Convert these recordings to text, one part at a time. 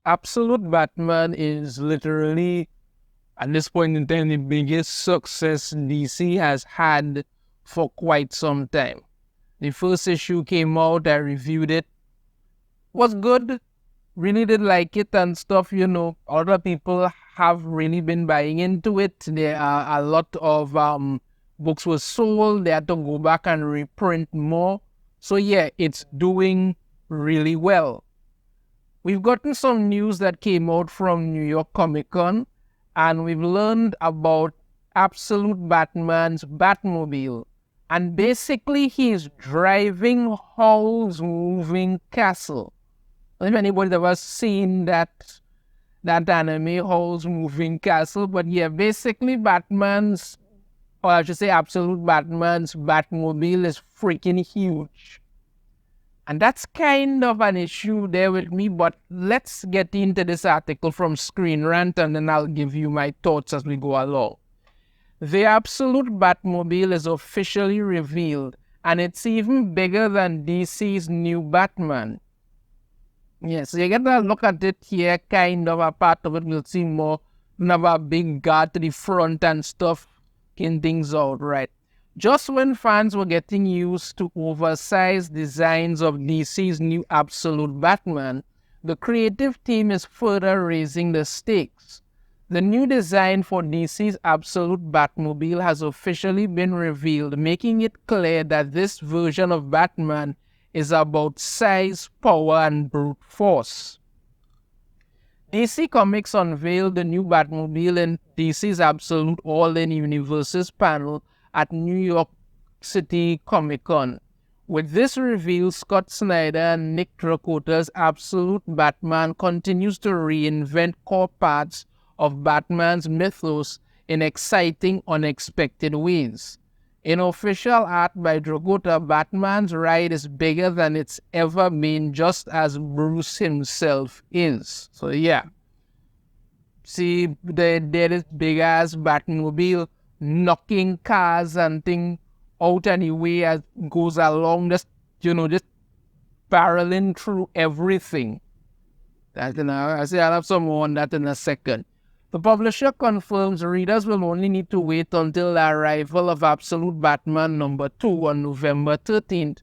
Absolute Batman is literally, at this point in time, the biggest success DC has had for quite some time. The first issue came out, I reviewed it, was good, really did like it and stuff, Other people have really been buying into it. There are a lot of books were sold, they had to go back and reprint more. So yeah, it's doing really well. We've gotten some news that came out from New York Comic Con, and we've learned about Absolute Batman's Batmobile. And basically, he's driving Howl's moving castle. If anybody's ever seen that anime, Howl's moving castle, but yeah, basically Batman's, or I should say Absolute Batman's Batmobile is freaking huge. And that's kind of an issue there with me, but let's get into this article from Screen Rant and then I'll give you my thoughts as we go along. The Absolute Batmobile is officially revealed, and it's even bigger than DC's new Batman. Yeah, so you get to look at it here, kind of a part of it. We'll see more. Have a big guard to the front and stuff, getting things out right. Just when fans were getting used to oversized designs of DC's new Absolute Batman, the creative team is further raising the stakes. The new design for DC's Absolute Batmobile has officially been revealed, making it clear that this version of Batman is about size, power, and brute force. DC Comics unveiled the new Batmobile in DC's Absolute All-In Universes panel at New York City Comic Con. With this reveal, Scott Snyder and Nick Dracota's Absolute Batman continues to reinvent core parts of Batman's mythos in exciting, unexpected ways. In official art by Dragota, Batman's ride is bigger than it's ever been, just as Bruce himself is. So yeah. See, there is big-ass Batmobile knocking cars and things out anyway as goes along, just barreling through everything. I'll have some more on that in a second. The publisher confirms readers will only need to wait until the arrival of Absolute Batman number 2 on November 13th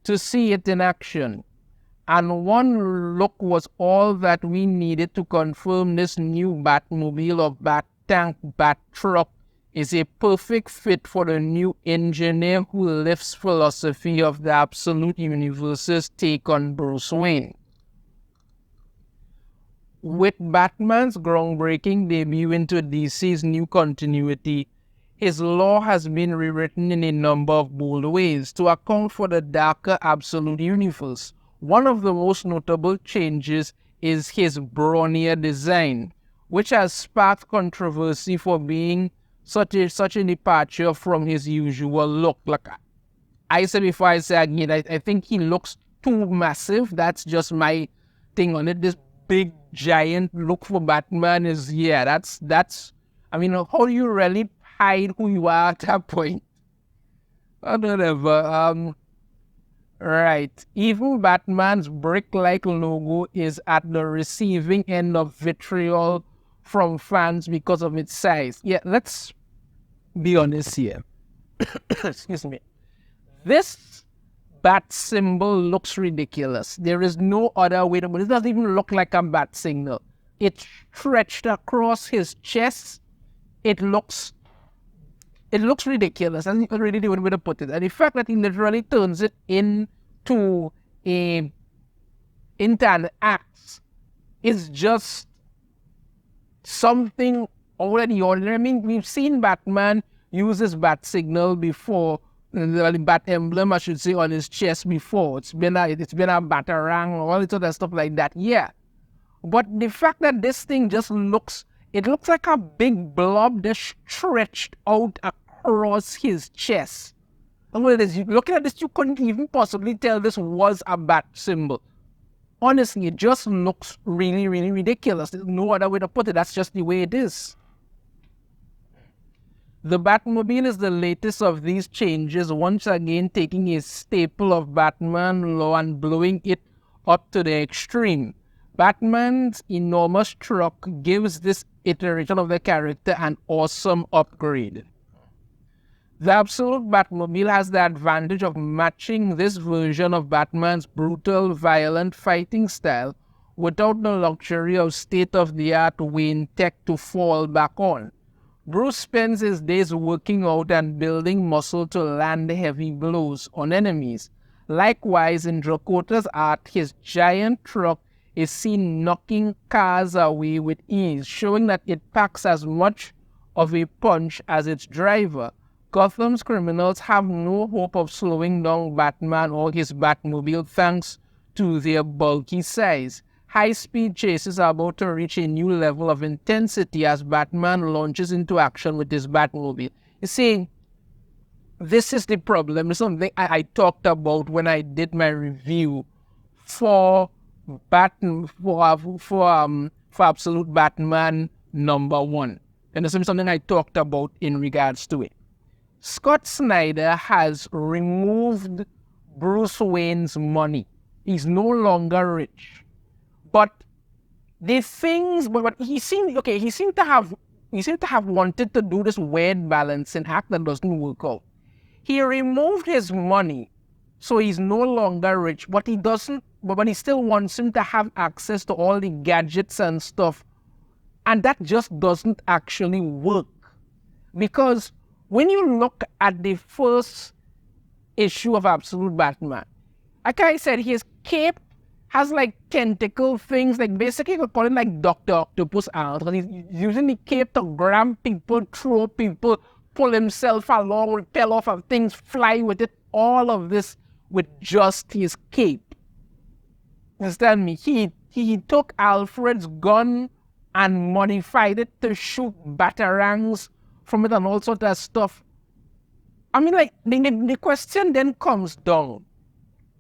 to see it in action. And one look was all that we needed to confirm this new Batmobile or Bat-Tank Bat-Truck is a perfect fit for the new engineer who lifts philosophy of the Absolute Universe's take on Bruce Wayne. With Batman's groundbreaking debut into DC's new continuity, his lore has been rewritten in a number of bold ways to account for the darker Absolute Universe. One of the most notable changes is his brawnier design, which has sparked controversy for being such a departure from his usual look. Like I said before, I say again, I think he looks too massive. That's just my thing on it. This big giant look for Batman is, that's I mean, how do you really hide who you are at that point? Whatever. Right. Even Batman's brick-like logo is at the receiving end of vitriol from fans because of its size. Yeah, let's be honest here. Excuse me. This bat symbol looks ridiculous. There is no other way to put it. It doesn't even look like a bat signal. It's stretched across his chest. It looks ridiculous. That's really the only way to put it. And the fact that he literally turns it into an axe is just something already ordinary. I mean, we've seen Batman use his bat signal before, the bat emblem, I should say, on his chest before. It's been a batarang or all this other stuff like that. Yeah. But the fact that this thing just looks like a big blob just stretched out across his chest. And what it is, looking at this, you couldn't even possibly tell this was a bat symbol. Honestly, it just looks really, really ridiculous. There's no other way to put it. That's just the way it is. The Batmobile is the latest of these changes, once again taking a staple of Batman lore and blowing it up to the extreme. Batman's enormous truck gives this iteration of the character an awesome upgrade. The Absolute Batmobile has the advantage of matching this version of Batman's brutal, violent fighting style without the luxury of state-of-the-art Wayne tech to fall back on. Bruce spends his days working out and building muscle to land heavy blows on enemies. Likewise, in Dracota's art, his giant truck is seen knocking cars away with ease, showing that it packs as much of a punch as its driver. Gotham's criminals have no hope of slowing down Batman or his Batmobile thanks to their bulky size. High-speed chases are about to reach a new level of intensity as Batman launches into action with his Batmobile. You see, this is the problem. It's something I talked about when I did my review for Absolute Batman #1. And this is something I talked about in regards to it. Scott Snyder has removed Bruce Wayne's money. He's no longer rich. But the things, but he seemed to have wanted to do this weird balancing act that doesn't work out. He removed his money, so he's no longer rich, but he still wants him to have access to all the gadgets and stuff. And that just doesn't actually work. Because when you look at the first issue of Absolute Batman, like I said, his cape has like tentacle things, like basically you could call it like Dr. Octopus arms, because he's using the cape to grab people, throw people, pull himself along, repel off of things, fly with it, all of this with just his cape. Understand me? He took Alfred's gun and modified it to shoot batarangs from it and all sorts of stuff. I mean, like, the question then comes down,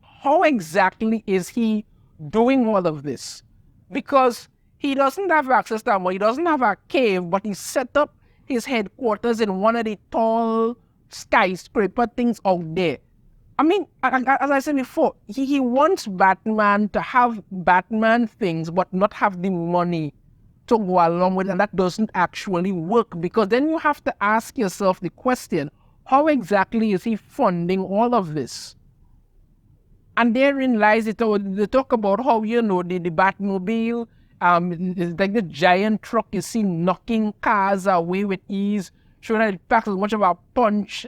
how exactly is he doing all of this? Because he doesn't have access to ammo, he doesn't have a cave, but he set up his headquarters in one of the tall skyscraper things out there. I mean, as I said before, he wants Batman to have Batman things, but not have the money to go along with it, and that doesn't actually work, because then you have to ask yourself the question, how exactly is he funding all of this? And therein lies it. They talk about how, the Batmobile, like the giant truck is seen knocking cars away with ease, showing that it packs as much of a punch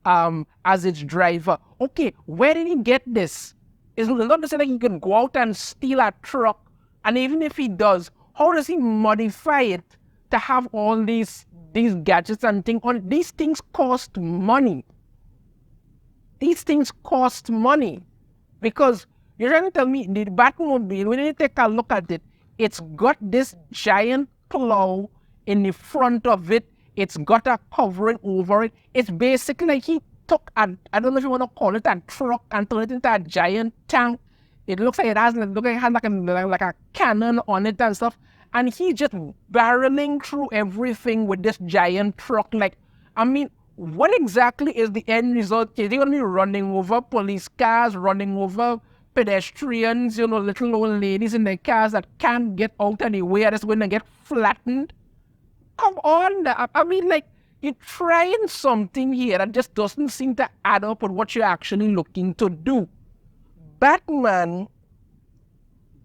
as its driver. Okay, where did he get this? It's not to say that he can go out and steal a truck, and even if he does, how does he modify it to have all these gadgets and things on it? These things cost money. These things cost money. Because you're trying to tell me the Batmobile, when you take a look at it, it's got this giant plow in the front of it. It's got a covering over it. It's basically like he took I don't know if you want to call it a truck, and turned it into a giant tank. It looks like it has like a cannon on it and stuff. And he's just barreling through everything with this giant truck. Like, I mean, what exactly is the end result? Is he going to be running over police cars, running over pedestrians, little old ladies in their cars that can't get out of the way, are just going to get flattened? Come on. I mean, like, you're trying something here that just doesn't seem to add up with what you're actually looking to do. Batman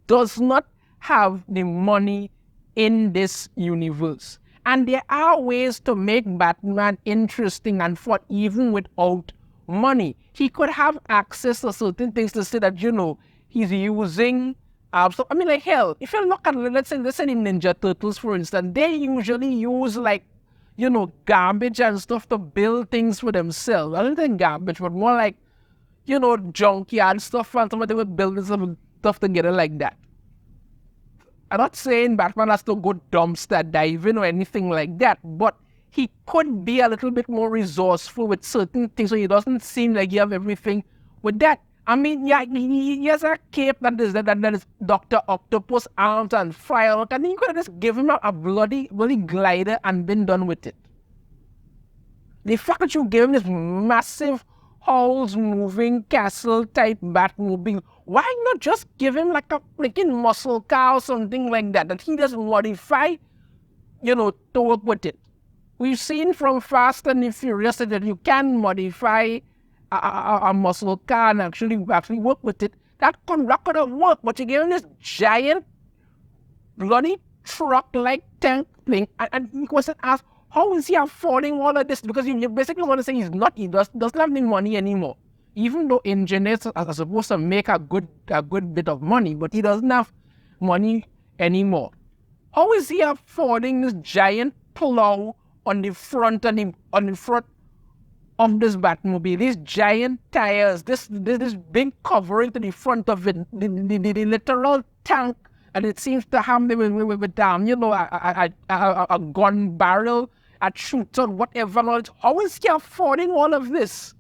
does not have the money in this universe. And there are ways to make Batman interesting and fun even without money. He could have access to certain things to say that, he's using... so, I mean, like, hell, if you look at, let's say the Ninja Turtles, for instance, they usually use, like, garbage and stuff to build things for themselves. I don't think garbage, but more like, junkyard stuff, and somebody would build some stuff together like that. I'm not saying Batman has to go dumpster diving or anything like that, but he could be a little bit more resourceful with certain things, so he doesn't seem like you have everything with that. I mean, yeah, he has a cape that is Dr. Octopus arms and firework, and you could have just given him a bloody glider and been done with it. The fact that you gave him this massive Howl's moving castle type Batmobile. Why not just give him like a freaking muscle car or something like that he doesn't modify, to work with it? We've seen from Fast and the Furious that you can modify a muscle car and actually work with it. That could have worked, but you give him this giant bloody truck-like tank thing, and he wasn't asked, how is he affording all of this? Because you basically want to say he doesn't have any money anymore. Even though engineers are supposed to make a good bit of money, but he doesn't have money anymore. How is he affording this giant plow on the front of this Batmobile? These giant tires, this big covering to the front of it, the literal tank, and it seems to have a gun barrel, a shooter, whatever. How is he affording all of this?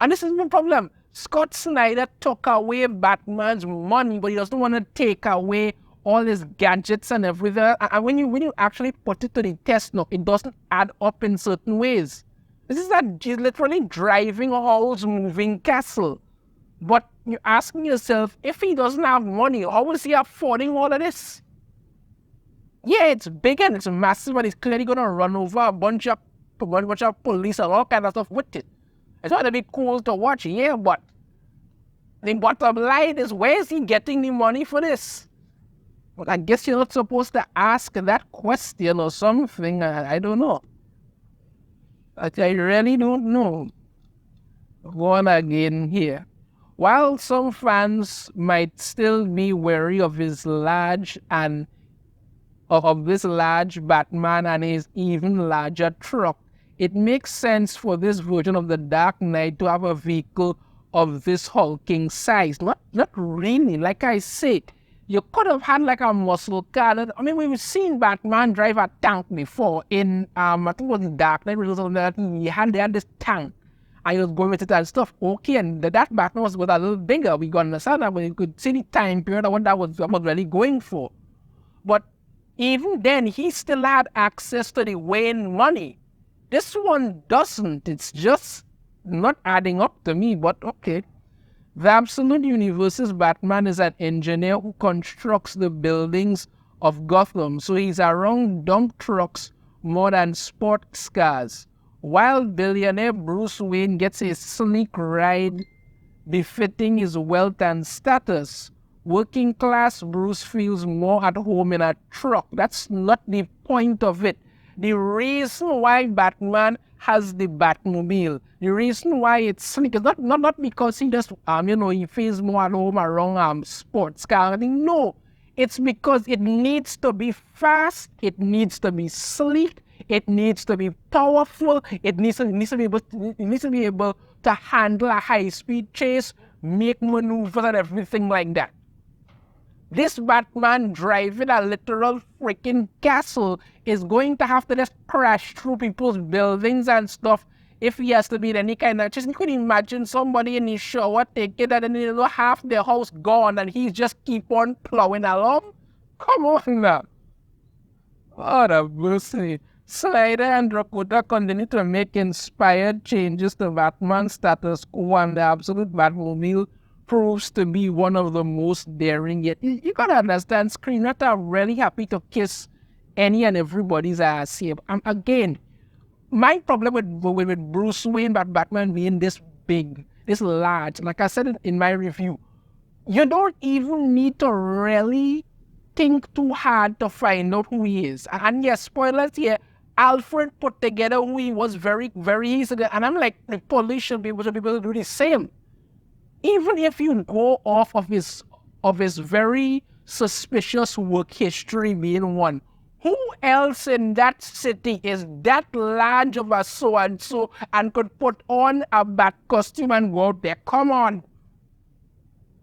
And this is the problem. Scott Snyder took away Batman's money, but he doesn't want to take away all his gadgets and everything. And when you actually put it to the test, no, it doesn't add up in certain ways. This is that he's literally driving Howl's moving castle. But you're asking yourself, if he doesn't have money, how is he affording all of this? Yeah, it's big and it's massive, but he's clearly going to run over a bunch of police and all kind of stuff with it. It's going to be cool to watch, yeah, but the bottom line is, where is he getting the money for this? But I guess you're not supposed to ask that question or something. I don't know. I really don't know. Going again here. While some fans might still be wary of his large Batman and his even larger truck, it makes sense for this version of the Dark Knight to have a vehicle of this hulking size. Not really. Like I said, you could have had like a muscle car. I mean, we've seen Batman drive a tank before in I think it was the Dark Knight. They had this tank. I was going with it and stuff. Okay, and that Batman was a little bigger. We got understand that, but you could see the time period of what that was really going for. But even then, he still had access to the Wayne money. This one doesn't. It's just not adding up to me, but okay. The Absolute Universe's Batman is an engineer who constructs the buildings of Gotham, so he's around dump trucks more than sports cars. While billionaire Bruce Wayne gets a sleek ride befitting his wealth and status, working class Bruce feels more at home in a truck. That's not the point of it. The reason why Batman has the Batmobile, the reason why it's sleek is not because he just he feels more at home around sports car. No, it's because it needs to be fast, it needs to be sleek, it needs to be powerful, it needs to be able to handle a high-speed chase, make maneuvers and everything like that. This Batman driving a literal freaking castle is going to have to just crash through people's buildings and stuff if he has to be in any kind of chase. You can imagine somebody in his shower taking and then half their house gone and he just keep on plowing along. Come on now. What a mercy. Snyder and Rakota continue to make inspired changes to Batman's status quo, and the Absolute Batmobile proves to be one of the most daring yet. You gotta understand, screenwriters are really happy to kiss any and everybody's ass here. Again, my problem with Bruce Wayne, Batman being this big, this large, like I said in my review, you don't even need to really think too hard to find out who he is. And yes, spoilers here, Alfred put together who he was very, very easily. And I'm like, the police should be able to do the same. Even if you go off of his very suspicious work history being one, who else in that city is that large of a so-and-so and could put on a bat costume and go out there? Come on.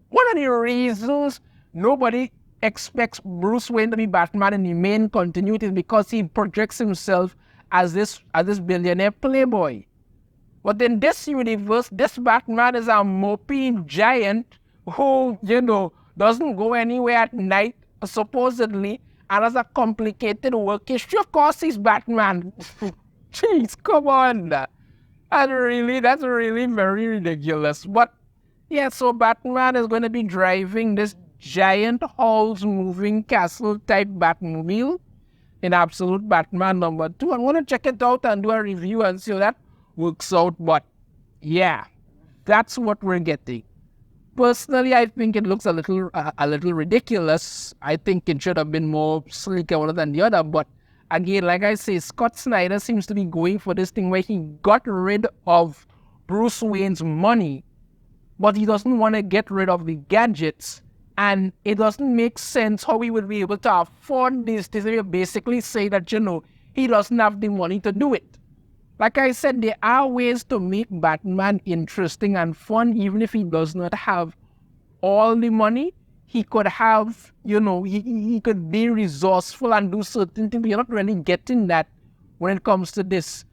One of the reasons nobody expects Bruce Wayne to be Batman in the main continuity is because he projects himself as this billionaire playboy. But in this universe, this Batman is a mopey giant who, doesn't go anywhere at night, supposedly, and has a complicated work history. Of course, he's Batman. Jeez, come on. That's really very ridiculous. But yeah, so Batman is going to be driving this giant Howl's moving castle type Batmobile in Absolute Batman #2. I'm going to check it out and do a review and see how that works out. But yeah, that's what we're getting. Personally, I think it looks a little ridiculous. I think it should have been more sleeker than the other. But again, like I say, Scott Snyder seems to be going for this thing where he got rid of Bruce Wayne's money, but he doesn't want to get rid of the gadgets. And it doesn't make sense how he would be able to afford this. They basically say that, he doesn't have the money to do it. Like I said, there are ways to make Batman interesting and fun, even if he does not have all the money. He could have, he could be resourceful and do certain things. You're not really getting that when it comes to this.